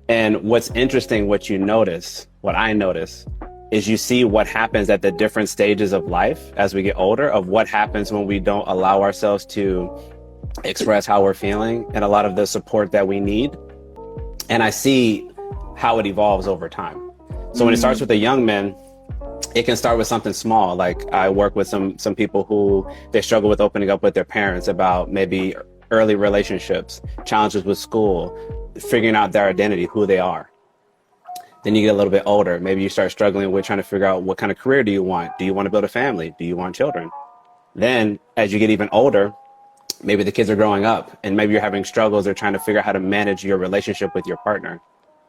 And what's interesting, what I notice, is you see what happens at the different stages of life as we get older, of what happens when we don't allow ourselves to express how we're feeling and a lot of the support that we need. And I see how it evolves over time. So when it starts with the young men, it can start with something small. Like I work with some people who they struggle with opening up with their parents about maybe early relationships, challenges with school, figuring out their identity, who they are. Then you get a little bit older. Maybe you start struggling with trying to figure out what kind of career do you want? Do you want to build a family? Do you want children? Then as you get even older, maybe the kids are growing up and maybe you're having struggles or trying to figure out how to manage your relationship with your partner,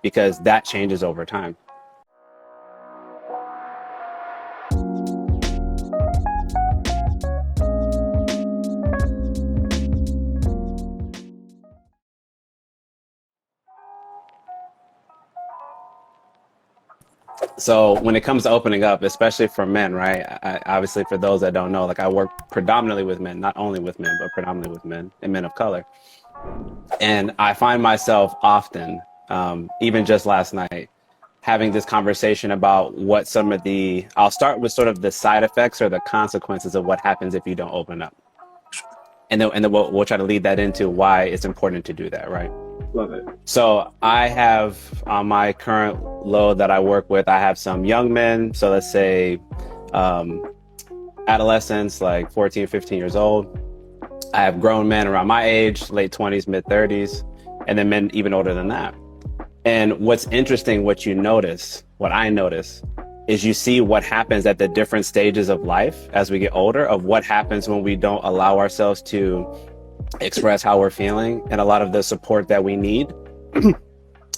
because that changes over time. So when it comes to opening up, especially for men, right? Obviously, for those that don't know, like I work predominantly with men, not only with men, but predominantly with men and men of color. And I find myself often, even just last night, having this conversation about what I'll start with sort of the side effects or the consequences of what happens if you don't open up. And then we'll try to lead that into why it's important to do that, right? Love it. So I have on my current load that I work with, I have some young men. So let's say adolescents, like 14, 15 years old. I have grown men around my age, late 20s, mid 30s, and then men even older than that. And what's interesting, what I notice, is you see what happens at the different stages of life as we get older, of what happens when we don't allow ourselves to express how we're feeling and a lot of the support that we need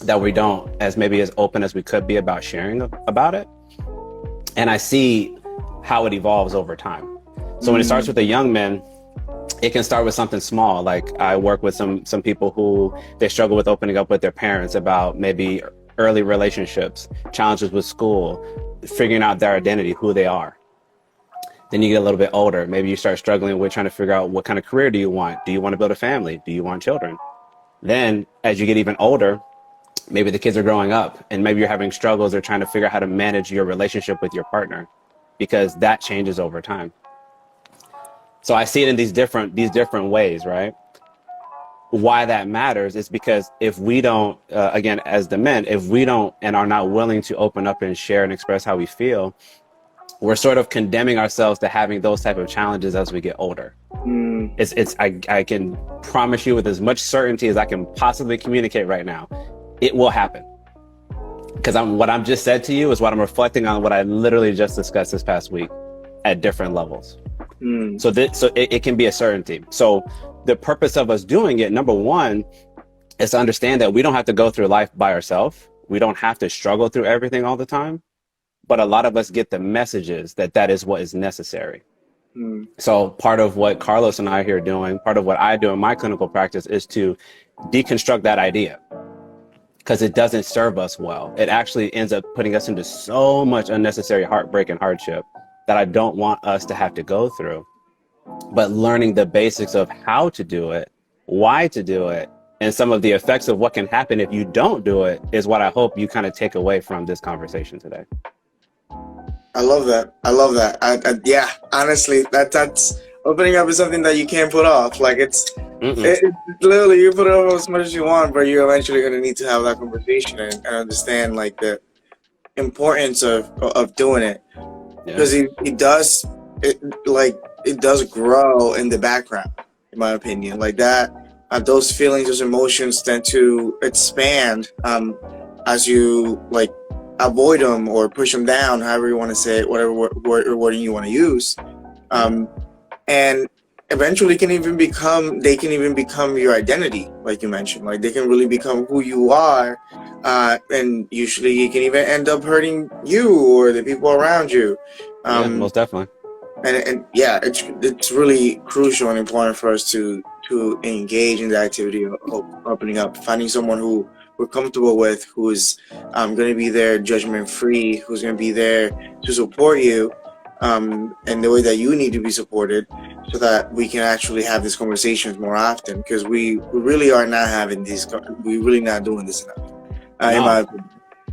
that we don't maybe as open as we could be about sharing about it. And I see how it evolves over time. So when it starts with the young men, it can start with something small. Like I work with some people who they struggle with opening up with their parents about maybe early relationships, challenges with school, figuring out their identity, who they are. Then you get a little bit older. Maybe you start struggling with trying to figure out what kind of career do you want? Do you want to build a family? Do you want children? Then as you get even older, maybe the kids are growing up and maybe you're having struggles or trying to figure out how to manage your relationship with your partner, because that changes over time. So I see it in these different ways, right? Why that matters is because if we don't, again, as the men, if we don't and are not willing to open up and share and express how we feel, we're sort of condemning ourselves to having those type of challenges as we get older. I can promise you with as much certainty as I can possibly communicate right now, it will happen. Because what I'm just said to you is what I'm reflecting on what I literally just discussed this past week at different levels. So it can be a certainty. So the purpose of us doing it, number one, is to understand that we don't have to go through life by ourselves. We don't have to struggle through everything all the time. But a lot of us get the messages that is what is necessary. So part of what Carlos and I are here doing, part of what I do in my clinical practice is to deconstruct that idea, because it doesn't serve us well. It actually ends up putting us into so much unnecessary heartbreak and hardship that I don't want us to have to go through. But learning the basics of how to do it, why to do it, and some of the effects of what can happen if you don't do it is what I hope you kind of take away from this conversation today. I love that. Yeah, honestly, that's opening up is something that you can't put off. Like it's literally, you put it off as much as you want, but you're eventually going to need to have that conversation and understand like the importance of doing it, because it does grow in the background, in my opinion. Like that, those feelings, those emotions tend to expand as you like avoid them or push them down, however you want to say it, whatever wording you want to use, and eventually they can even become your identity, like you mentioned. Like they can really become who you are, and usually it can even end up hurting you or the people around you. Most definitely. And yeah, it's really crucial and important for us to engage in the activity of opening up, finding someone who we're comfortable with, who's going to be there judgment-free, who's going to be there to support you in the way that you need to be supported, so that we can actually have these conversations more often, because we really are not having these, we're really not doing this enough. in my No, opinion.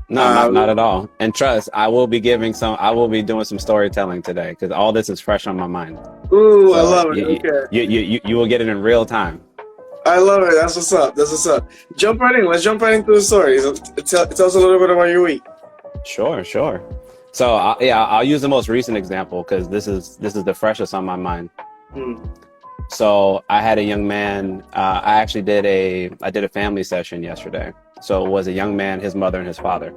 no, Uh, not at all. And trust, I will be doing some storytelling today because all this is fresh on my mind. ooh, I So love it. Okay. you will get it in real time. I love it. That's what's up. That's what's up. Jump right in. Let's jump right into the story. So, tell us a little bit about your week. Sure, sure. So yeah, I'll use the most recent example because this is the freshest on my mind. Hmm. So I had a young man. I actually I did a family session yesterday. So it was a young man, his mother, and his father.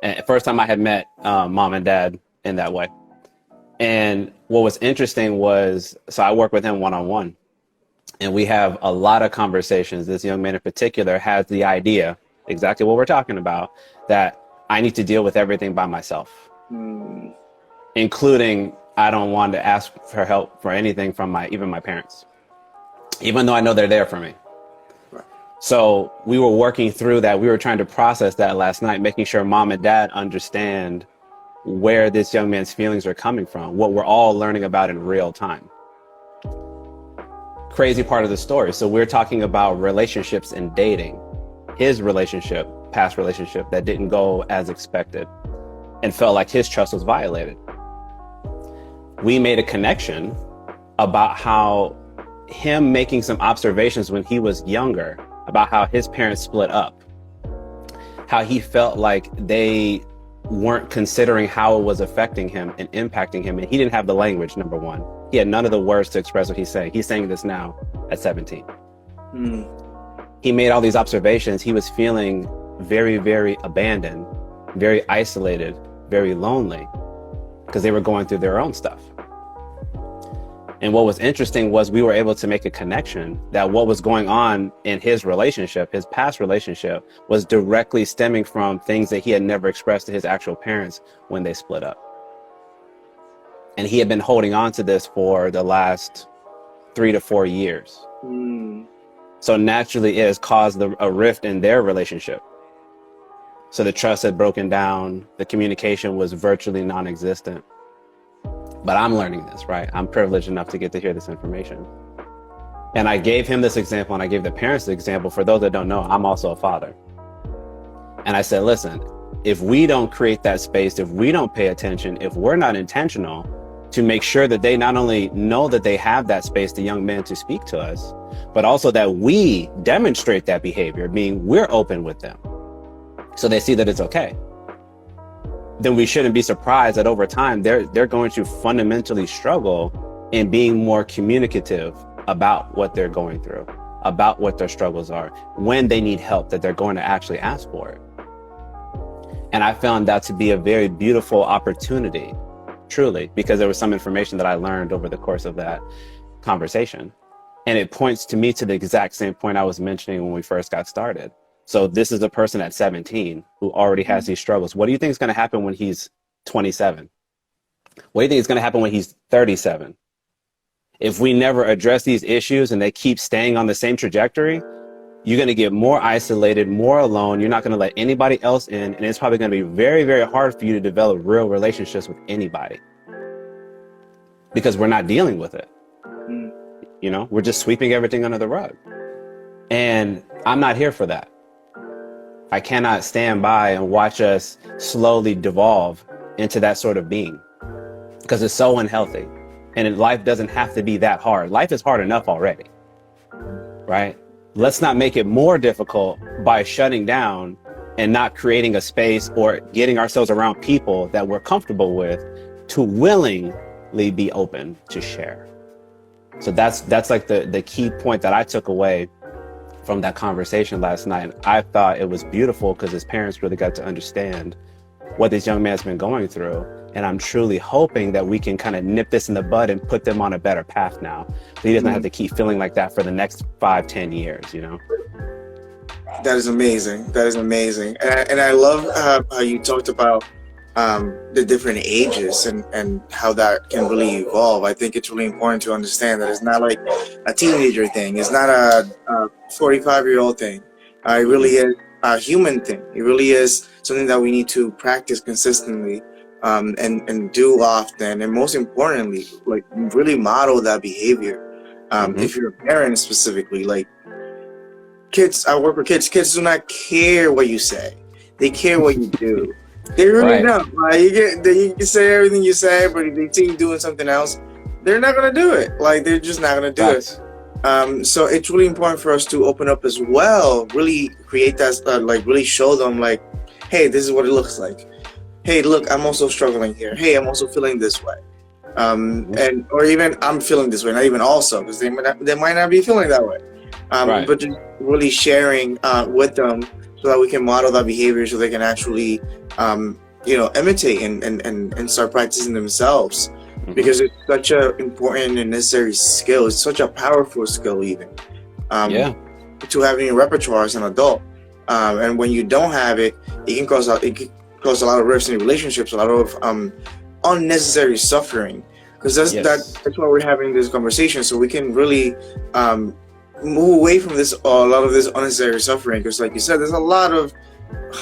And first time I had met mom and dad in that way. And what was interesting was, so I work with him one on one, and we have a lot of conversations. This young man in particular has the idea, exactly what we're talking about, that I need to deal with everything by myself, Hmm. including I don't want to ask for help for anything from even my parents, even though I know they're there for me. Right. So we were working through that. We were trying to process that last night, making sure mom and dad understand where this young man's feelings are coming from, what we're all learning about in real time. Crazy part of the story. So we're talking about relationships and dating. His relationship, past relationship that didn't go as expected and felt like his trust was violated. We made a connection about how him making some observations when he was younger about how his parents split up, how he felt like they weren't considering how it was affecting him and impacting him. And he didn't have the language, number one. He had none of the words to express what he's saying. He's saying this now at 17. Hmm. He made all these observations. He was feeling very, very abandoned, very isolated, very lonely because they were going through their own stuff. And what was interesting was we were able to make a connection that what was going on in his relationship, his past relationship, was directly stemming from things that he had never expressed to his actual parents when they split up. And he had been holding on to this for the last 3 to 4 years. Hmm. So naturally it has caused a rift in their relationship. So the trust had broken down, the communication was virtually non-existent. But I'm learning this, right? I'm privileged enough to get to hear this information. And I gave him this example and I gave the parents the example. For those that don't know, I'm also a father. And I said, listen, if we don't create that space, if we don't pay attention, if we're not intentional to make sure that they not only know that they have that space, the young men, to speak to us, but also that we demonstrate that behavior, meaning we're open with them so they see that it's okay, then we shouldn't be surprised that over time they're going to fundamentally struggle in being more communicative about what they're going through, about what their struggles are, when they need help, that they're going to actually ask for it. And I found that to be a very beautiful opportunity, truly, because there was some information that I learned over the course of that conversation. And it points to me to the exact same point I was mentioning when we first got started. So this is a person at 17 who already has these struggles. What do you think is going to happen when he's 27? What do you think is going to happen when he's 37? If we never address these issues and they keep staying on the same trajectory, you're going to get more isolated, more alone. You're not going to let anybody else in. And it's probably going to be very, very hard for you to develop real relationships with anybody because we're not dealing with it. Hmm. You know, we're just sweeping everything under the rug. And I'm not here for that. I cannot stand by and watch us slowly devolve into that sort of being because it's so unhealthy. And life doesn't have to be that hard. Life is hard enough already, right? Let's not make it more difficult by shutting down and not creating a space or getting ourselves around people that we're comfortable with to willingly be open to share. So that's like the key point that I took away from that conversation last night. I thought it was beautiful because his parents really got to understand what this young man's been going through. And I'm truly hoping that we can kind of nip this in the bud and put them on a better path now. So he doesn't have to keep feeling like that for the next 5-10 years, you know? That is amazing. That is amazing. And I love how you talked about the different ages and how that can really evolve. I think it's really important to understand that it's not like a teenager thing. It's not a 45-year-old thing. It really is a human thing. It really is something that we need to practice consistently and do often. And most importantly, like really model that behavior. If you're a parent specifically, like kids, I work with kids. Kids do not care what you say; they care what you do. They really Right. don't. Like you can say everything you say, but if they see you doing something else, they're not gonna do it. Like they're just not gonna do it. Facts. So it's really important for us to open up as well. Really create that, like really show them, like, hey, this is what it looks like. Hey, look, I'm also struggling here. Hey, I'm also feeling this way. And or even I'm feeling this way, not even also, because they might not be feeling that way. Right. But just really sharing with them so that we can model that behavior, so they can actually, imitate and start practicing themselves. Mhm. Because it's such a important and necessary skill. It's such a powerful skill, even Yeah. to have in your repertoire as an adult. And when you don't have it, it can cause a lot of rifts in relationships, a lot of unnecessary suffering. Because Yes. that's why we're having this conversation, so we can really move away from this, a lot of this unnecessary suffering. Because, like you said, there's a lot of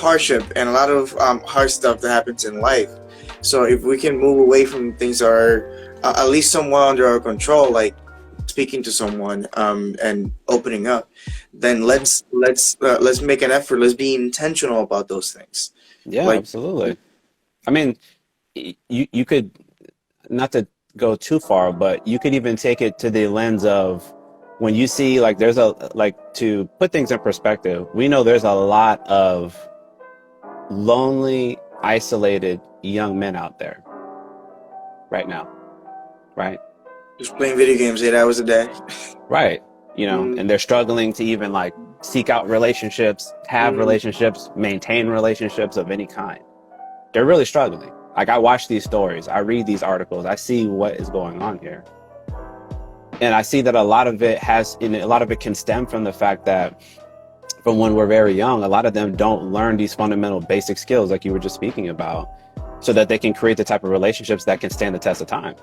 hardship and a lot of hard stuff that happens in life. So if we can move away from things that are at least somewhat under our control, like speaking to someone and opening up, then let's make an effort. Let's be intentional about those things. Yeah, Like, absolutely. I mean, you could, not to go too far, but you could even take it to the lens of when you see, like, to put things in perspective, we know there's a lot of lonely, isolated young men out there right now, right? just playing video games 8 hours a day. Right. Mhm. And they're struggling to even like seek out relationships, have Mhm. relationships, maintain relationships of any kind. They're really struggling. Like, I watch these stories, I read these articles, I see what is going on here. And I see that a lot of it can stem from the fact that from when we're very young, a lot of them don't learn these fundamental basic skills like you were just speaking about, so that they can create the type of relationships that can stand the test of time.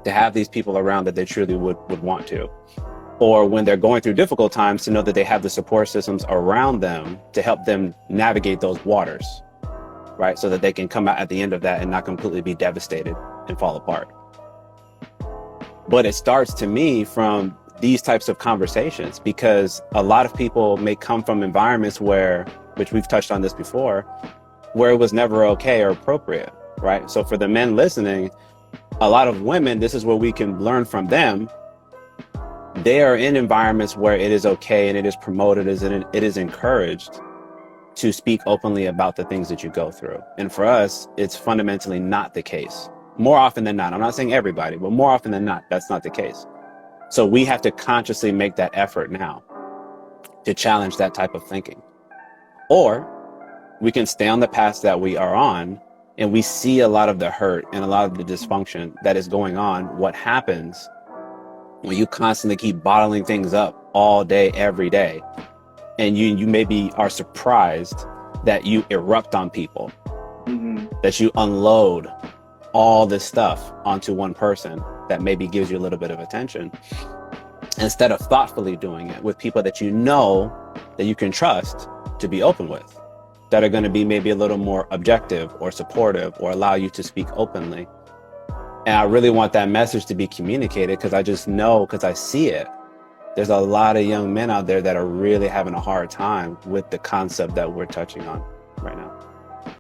To have these people around that they truly would want to. Or when they're going through difficult times, to know that they have the support systems around them to help them navigate those waters, right? So that they can come out at the end of that and not completely be devastated and fall apart. But it starts, to me, from these types of conversations, because a lot of people may come from environments which we've touched on this before, where it was never okay or appropriate, right? So for the men listening, a lot of women, this is where we can learn from them. They are in environments where it is okay and it is promoted, it is encouraged to speak openly about the things that you go through. And for us, it's fundamentally not the case. More often than not, I'm not saying everybody, but more often than not, that's not the case. So we have to consciously make that effort now to challenge that type of thinking. Or we can stay on the path that we are on, and we see a lot of the hurt and a lot of the dysfunction that is going on. What happens when you constantly keep bottling things up all day, every day, and you maybe are surprised that you erupt on people, that you unload all this stuff onto one person that maybe gives you a little bit of attention, instead of thoughtfully doing it with people that you know that you can trust to be open with, that are going to be maybe a little more objective or supportive or allow you to speak openly. And I really want that message to be communicated, because I just know, because I see it. There's a lot of young men out there that are really having a hard time with the concept that we're touching on right now.